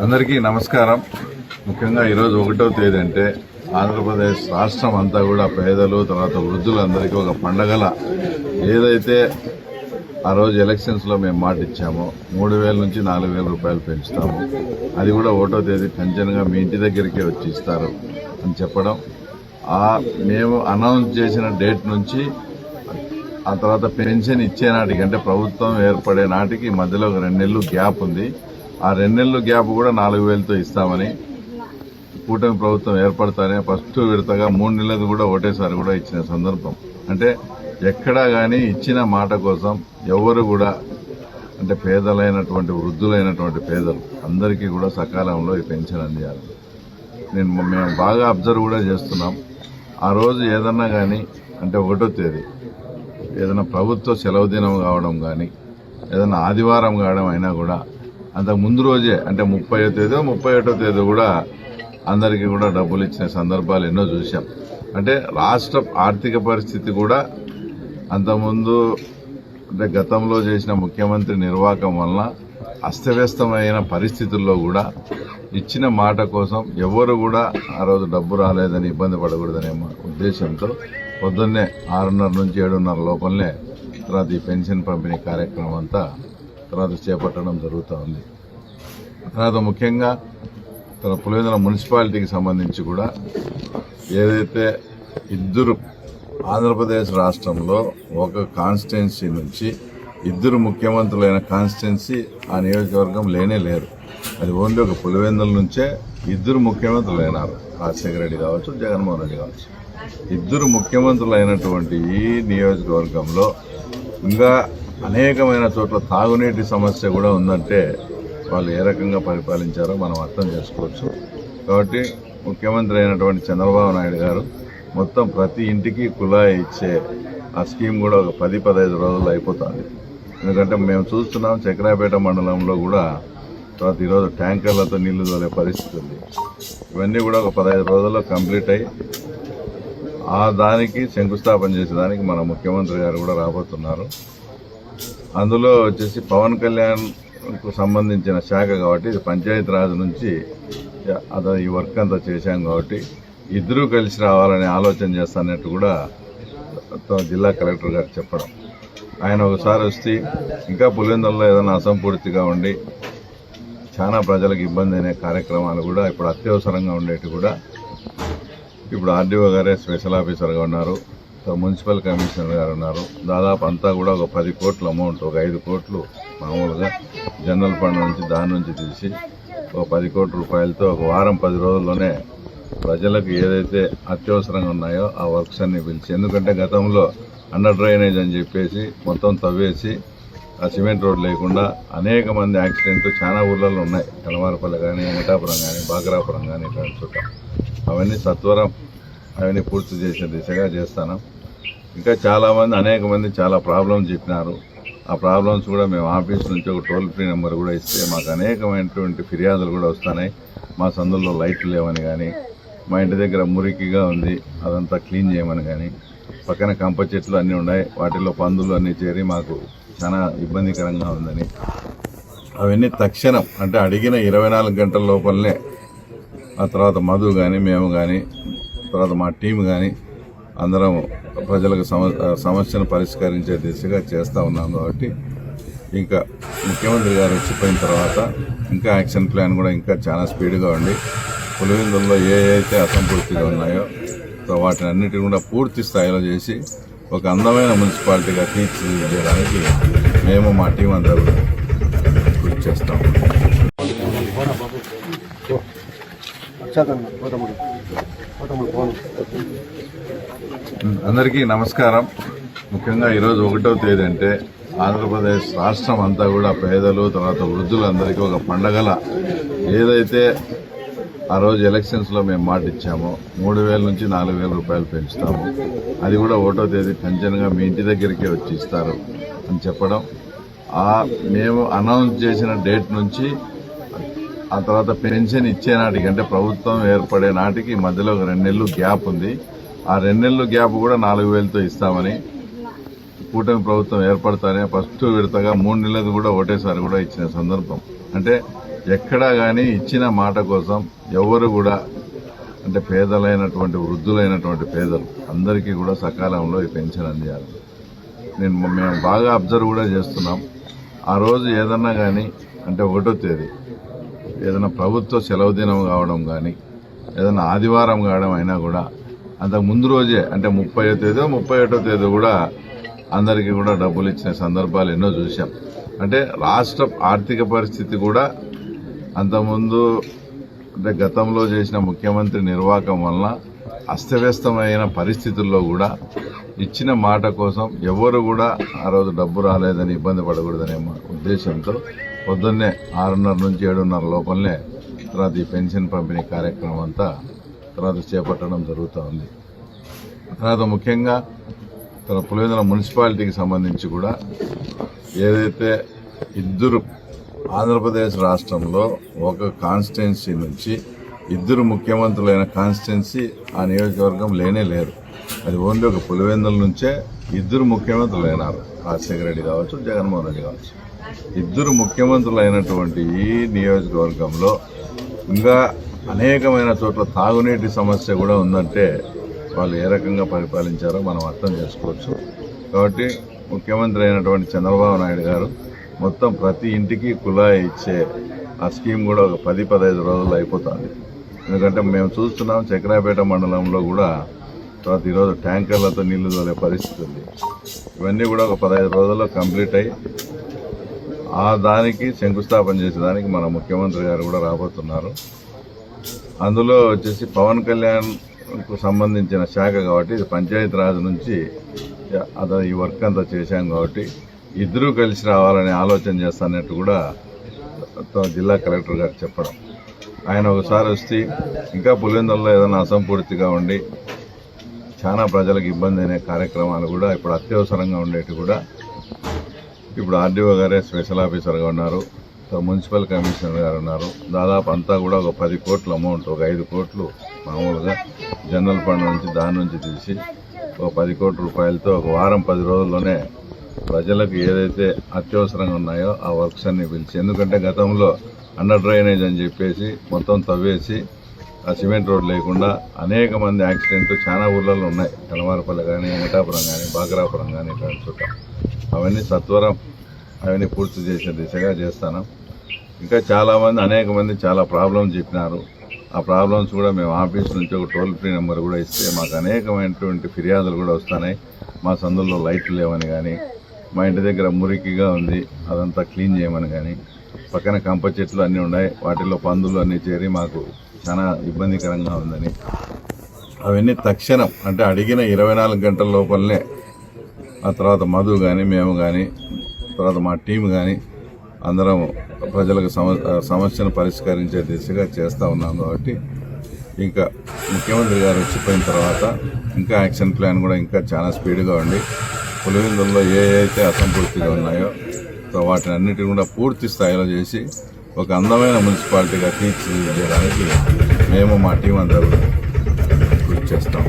అందరికీ నమస్కారం. ముఖ్యంగా ఈరోజు 1వ తేదీ అంటే ఆంధ్రప్రదేశ్ రాష్ట్రం అంతా కూడా పేదలు తర్వాత వృద్ధులందరికీ ఒక పండగల ఏదైతే ఆ రోజు ఎలక్షన్స్లో మేము మాట ఇచ్చామో 3,000 నుంచి 4,000 రూపాయలు పెంచుతాము, అది కూడా 1వ తేదీ పెన్షన్గా మీ ఇంటి దగ్గరికే వచ్చి ఇస్తారు అని చెప్పడం, మేము అనౌన్స్ చేసిన డేట్ నుంచి ఆ తర్వాత పెన్షన్ ఇచ్చే నాటికి అంటే ప్రభుత్వం ఏర్పడే నాటికి మధ్యలో ఒక 2 నెలలు గ్యాప్ ఉంది. ఆ 2 నెలలు గ్యాప్ కూడా 4,000తో ఇస్తామని కూటమి ప్రభుత్వం ఏర్పడతానే ఫస్ట్ విడతగా 3 నెలలు కూడా ఒకటేసారి కూడా ఇచ్చిన సందర్భం. అంటే ఎక్కడా కానీ ఇచ్చిన మాట కోసం ఎవరు కూడా అంటే పేదలైనటువంటి వృద్ధులైనటువంటి పేదలు అందరికీ కూడా సకాలంలో ఈ పెన్షన్ అందియాలి. మేము బాగా అబ్జర్వ్ కూడా చేస్తున్నాం. ఆ రోజు ఏదన్నా కానీ అంటే 1వ తేదీ ఏదైనా ప్రభుత్వ సెలవు దినం కావడం కానీ ఏదైనా ఆదివారం కావడం అయినా కూడా అంతకు ముందు రోజే అంటే 30వ తేదీ 31వ తేదీ కూడా అందరికీ కూడా డబ్బులు ఇచ్చిన సందర్భాలు ఎన్నో చూశాం. అంటే రాష్ట్ర ఆర్థిక పరిస్థితి కూడా అంతకుముందు అంటే గతంలో చేసిన ముఖ్యమంత్రి నిర్వాహకం వలన అస్తవ్యస్తమైన పరిస్థితుల్లో కూడా ఇచ్చిన మాట కోసం ఎవరు కూడా ఆ రోజు డబ్బు రాలేదని ఇబ్బంది పడకూడదనే ఉద్దేశంతో పొద్దున్నే 6:30 నుంచి 7:30 లోపలనే తర్వాత ఈ పెన్షన్ పంపిణీ కార్యక్రమం అంతా తర్వాత చేపట్టడం జరుగుతూ ఉంది. తర్వాత ముఖ్యంగా పులివెందుల మున్సిపాలిటీకి సంబంధించి కూడా ఏదైతే ఇద్దరు ఆంధ్రప్రదేశ్ రాష్ట్రంలో ఒక కాన్స్టిట్యున్సీ నుంచి ఇద్దరు ముఖ్యమంత్రులైన కాన్స్టిట్యున్సీ ఆ నియోజకవర్గం లేనే లేరు. అది ఓన్లీ ఒక పులివెందుల నుంచే ఇద్దరు ముఖ్యమంత్రులు అయినారు. రాజశేఖర రెడ్డి కావచ్చు, జగన్మోహన్ రెడ్డి కావచ్చు. ఇద్దరు ముఖ్యమంత్రులు అయినటువంటి ఈ నియోజకవర్గంలో ఇంకా అనేకమైన చోట్ల తాగునీటి సమస్య కూడా ఉందంటే వాళ్ళు ఏ రకంగా పరిపాలించారో మనం అర్థం చేసుకోవచ్చు. కాబట్టి ముఖ్యమంత్రి అయినటువంటి చంద్రబాబు నాయుడు గారు మొత్తం ప్రతి ఇంటికి కుళాయి ఇచ్చే ఆ స్కీమ్ కూడా ఒక 10-15 రోజుల్లో అయిపోతుంది. ఎందుకంటే మేము చూస్తున్నాం చక్రాపేట మండలంలో కూడా తర్వాత ఈరోజు ట్యాంకర్లతో నీళ్లు తోలే పరిస్థితి ఉంది. ఇవన్నీ కూడా ఒక 15 రోజుల్లో కంప్లీట్ అయ్యి దానికి శంకుస్థాపన చేసేదానికి మన ముఖ్యమంత్రి గారు కూడా రాబోతున్నారు. అందులో వచ్చేసి పవన్ కళ్యాణ్కు సంబంధించిన శాఖ కాబట్టి ఇది పంచాయతీరాజ్ నుంచి ఈ వర్క్ అంతా చేశాం కాబట్టి ఇద్దరూ కలిసి రావాలని ఆలోచన చేస్తానట్టు కూడా జిల్లా కలెక్టర్ గారు చెప్పడం, ఆయన ఒకసారి వస్తే ఇంకా పులివెందులలో ఏదైనా అసంపూర్తిగా ఉండి చాలా ప్రజలకు ఇబ్బంది అయిన కార్యక్రమాలు కూడా ఇప్పుడు అత్యవసరంగా ఉండేవి కూడా ఇప్పుడు ఆర్డీఓ గారే స్పెషల్ ఆఫీసర్గా ఉన్నారు, మున్సిపల్ కమిషనర్ గారు ఉన్నారు. దాదాపు అంతా కూడా ఒక 10 కోట్ల అమౌంట్, ఒక 5 కోట్లు మామూలుగా జనరల్ ఫండ్ నుంచి దాని నుంచి తీసి ఒక 10 కోట్ల రూపాయలతో ఒక వారం 10 రోజుల్లోనే ప్రజలకు ఏదైతే అత్యవసరంగా ఉన్నాయో ఆ వర్క్స్ అన్ని పిలిచి, ఎందుకంటే గతంలో అండర్ డ్రైనేజ్ అని చెప్పేసి మొత్తం తవ్వేసి ఆ సిమెంట్ రోడ్ లేకుండా అనేక మంది యాక్సిడెంట్లు చాలా ఊర్లలో ఉన్నాయి. కలవారపల్లి కానీ, వెంకటాపురం కానీ, బాగ్రాపురం కానీ ఇట్లాంటి చోట అవన్నీ సత్వరం అవన్నీ పూర్తి చేసే దిశగా చేస్తాను. ఇంకా చాలామంది అనేక మంది చాలా ప్రాబ్లమ్స్ చెప్పినారు. ఆ ప్రాబ్లమ్స్ కూడా మేము ఆఫీస్ నుంచి ఒక టోల్ ఫ్రీ నెంబర్ కూడా ఇస్తే మాకు అనేకమైనటువంటి ఫిర్యాదులు కూడా వస్తున్నాయి. మా సందుల్లో లైట్లు లేవని కానీ, మా ఇంటి దగ్గర మురికిగా ఉంది అదంతా క్లీన్ చేయమని కానీ, పక్కన కంప చెట్లు అన్నీ ఉన్నాయి వాటిల్లో పందులు అన్నీ చేరి మాకు చాలా ఇబ్బందికరంగా ఉందని, అవన్నీ తక్షణం అంటే అడిగిన 24 గంటల లోపలనే ఆ తర్వాత మధు కానీ మేము కానీ తర్వాత మా టీం కానీ అందరం ప్రజలకు సమస్యను పరిష్కరించే దిశగా చేస్తూ ఉన్నాం. కాబట్టి ఇంకా ముఖ్యమంత్రి గారు వచ్చిపోయిన తర్వాత ఇంకా యాక్షన్ ప్లాన్ కూడా ఇంకా చాలా స్పీడ్గా ఉండి పులివెందుల్లో ఏ అయితే అసంపూర్తిగా ఉన్నాయో వాటిని అన్నిటిని కూడా పూర్తి స్థాయిలో చేసి ఒక అందమైన మున్సిపాలిటీగా తీర్చిదిద్దడానికి మేము మా టీం అంతా కూడా కృషి చేస్తాం. అందరికీ నమస్కారం. ముఖ్యంగా ఈరోజు 1వ తేదీ అంటే ఆంధ్రప్రదేశ్ రాష్ట్రం అంతా కూడా పేదలు తర్వాత వృద్ధులందరికీ ఒక పండగల ఏదైతే ఆ రోజు ఎలక్షన్స్లో మేము మాట ఇచ్చామో 3,000 నుంచి 4,000 రూపాయలు పెంచుతాము, అది కూడా 1వ తేదీ పెన్షన్గా మీ ఇంటి దగ్గరికే వచ్చి ఇస్తారు అని చెప్పడం, మేము అనౌన్స్ చేసిన డేట్ నుంచి ఆ తర్వాత పెన్షన్ ఇచ్చే నాటికి అంటే ప్రభుత్వం ఏర్పడే నాటికి మధ్యలో ఒక 2 నెలలు గ్యాప్ ఉంది. ఆ 2 నెలలు గ్యాప్ కూడా 4,000తో ఇస్తామని కూటమి ప్రభుత్వం ఏర్పడతానే ఫస్ట్ విడతగా 3 నెలలు కూడా ఒకటేసారి కూడా ఇచ్చిన సందర్భం. అంటే ఎక్కడా కానీ ఇచ్చిన మాట కోసం ఎవరు కూడా అంటే పేదలైనటువంటి వృద్ధులైనటువంటి పేదలు అందరికీ కూడా సకాలంలో ఈ పెన్షన్ అందియాలి. మేము బాగా అబ్జర్వ్ కూడా చేస్తున్నాం. ఆ రోజు ఏదన్నా కానీ అంటే 1వ తేదీ ఏదైనా ప్రభుత్వ సెలవు దినం కావడం కానీ ఏదైనా ఆదివారం కావడం అయినా కూడా అంతకు ముందు రోజే అంటే 30వ తేదీ 31వ తేదీ కూడా అందరికీ కూడా డబ్బులు ఇచ్చిన సందర్భాలు ఎన్నో చూశాం. అంటే రాష్ట్ర ఆర్థిక పరిస్థితి కూడా అంతకుముందు అంటే గతంలో చేసిన ముఖ్యమంత్రి నిర్వాహకం వలన అస్తవ్యస్తమైన పరిస్థితుల్లో కూడా ఇచ్చిన మాట కోసం ఎవరు కూడా ఆ రోజు డబ్బు రాలేదని ఇబ్బంది పడకూడదనే ఉద్దేశంతో పొద్దున్నే 6:30 నుంచి 7:30 లోపలనే తర్వాత ఈ పెన్షన్ పంపిణీ కార్యక్రమం అంతా తర్వాత చేపట్టడం జరుగుతూ ఉంది. తర్వాత ముఖ్యంగా పులివెందుల మున్సిపాలిటీకి సంబంధించి కూడా ఏదైతే ఇద్దరు ఆంధ్రప్రదేశ్ రాష్ట్రంలో ఒక కాన్స్టిట్యున్సీ నుంచి 2 ముఖ్యమంత్రులైన కాన్స్టిట్యున్సీ ఆ నియోజకవర్గం లేనే లేరు. అది ఓన్లీ ఒక పులివెందుల నుంచే 2 ముఖ్యమంత్రులు అయినారు. రాజశేఖర రెడ్డి కావచ్చు, జగన్మోహన్ రెడ్డి కావచ్చు. 2 ముఖ్యమంత్రులు అయినటువంటి ఈ నియోజకవర్గంలో ఇంకా అనేకమైన చోట్ల తాగునీటి సమస్య కూడా ఉందంటే వాళ్ళు ఏ రకంగా పరిపాలించారో మనం అర్థం చేసుకోవచ్చు. కాబట్టి ముఖ్యమంత్రి అయినటువంటి చంద్రబాబు నాయుడు గారు మొత్తం ప్రతి ఇంటికి కుళాయి ఇచ్చే ఆ స్కీమ్ కూడా ఒక 10-15 రోజుల్లో అయిపోతుంది. ఎందుకంటే మేము చూస్తున్నాం చక్రాపేట మండలంలో కూడా తర్వాత ఈరోజు ట్యాంకర్లతో నీళ్లు తోలే పరిస్థితి ఉంది. ఇవన్నీ కూడా ఒక 15 రోజుల్లో కంప్లీట్ అయ్యి ఆ దానికి శంకుస్థాపన చేసేదానికి మన ముఖ్యమంత్రి గారు కూడా రాబోతున్నారు. అందులో వచ్చేసి పవన్ కళ్యాణ్కు సంబంధించిన శాఖ కాబట్టి ఇది పంచాయతీరాజ్ నుంచి అతను ఈ వర్క్ అంతా చేశాం కాబట్టి 2 కలిసి రావాలని ఆలోచన చేస్తానట్టు కూడా జిల్లా కలెక్టర్ గారు చెప్పడం. ఆయన ఒకసారి వస్తే ఇంకా పులివెందులలో ఏదైనా అసంపూర్తిగా ఉండి చాలా ప్రజలకు ఇబ్బంది అనే కార్యక్రమాలు కూడా ఇప్పుడు అత్యవసరంగా ఉండేవి కూడా ఇప్పుడు ఆర్డీఓ గారే స్పెషల్ ఆఫీసర్గా ఉన్నారు, మున్సిపల్ కమిషనర్ గారు ఉన్నారు. దాదాపు అంతా కూడా ఒక 10 కోట్ల అమౌంట్, ఒక 5 కోట్లు మామూలుగా జనరల్ ఫండ్ నుంచి దాని నుంచి తీసి ఒక 10 కోట్ల రూపాయలతో ఒక వారం 10 రోజుల్లోనే ప్రజలకు ఏదైతే అత్యవసరంగా ఉన్నాయో ఆ వర్క్స్ అన్ని పిలిచి, ఎందుకంటే గతంలో అండర్ డ్రైనేజ్ అని చెప్పేసి మొత్తం తవ్వేసి ఆ సిమెంట్ రోడ్ లేకుండా అనేక మంది యాక్సిడెంట్లు చాలా ఊర్లలో ఉన్నాయి. కలవారపల్లి కానీ, వెంకటాపురం కానీ, బాగ్రాపురం కానీ ఇట్లాంటి చోట అవన్నీ సత్వరం అవన్నీ పూర్తి చేసే దిశగా చేస్తాను. ఇంకా చాలామంది అనేక మంది చాలా ప్రాబ్లమ్స్ చెప్పినారు. ఆ ప్రాబ్లమ్స్ కూడా మేము ఆఫీస్ నుంచి ఒక టోల్ ఫ్రీ నెంబర్ కూడా ఇస్తే మాకు అనేకమైనటువంటి ఫిర్యాదులు కూడా వస్తున్నాయి. మా సందుల్లో లైట్లు లేవని కానీ, మా ఇంటి దగ్గర మురికిగా ఉంది అదంతా క్లీన్ చేయమని కానీ, పక్కన కంప చెట్లు అన్నీ ఉన్నాయి వాటిల్లో పందులు అన్నీ చేరి మాకు చాలా ఇబ్బందికరంగా ఉందని, అవన్నీ తక్షణం అంటే అడిగిన 24 గంటల లోపలనే ఆ తర్వాత మధు కానీ మేము కానీ తర్వాత మా టీం కానీ అందరం ప్రజలకు సమస్యను పరిష్కరించే దిశగా చేస్తూ ఉన్నాం. కాబట్టి ఇంకా ముఖ్యమంత్రి గారు వచ్చిపోయిన తర్వాత ఇంకా యాక్షన్ ప్లాన్ కూడా ఇంకా చాలా స్పీడ్గా ఉండి పులివెందుల్లో ఏ అయితే అసంపూర్తిగా ఉన్నాయో వాటిని అన్నిటిని కూడా పూర్తి స్థాయిలో చేసి ఒక అందమైన మున్సిపాలిటీగా తీర్చిదిద్దడానికి మేము మా టీం అందరూ కృషి చేస్తాం.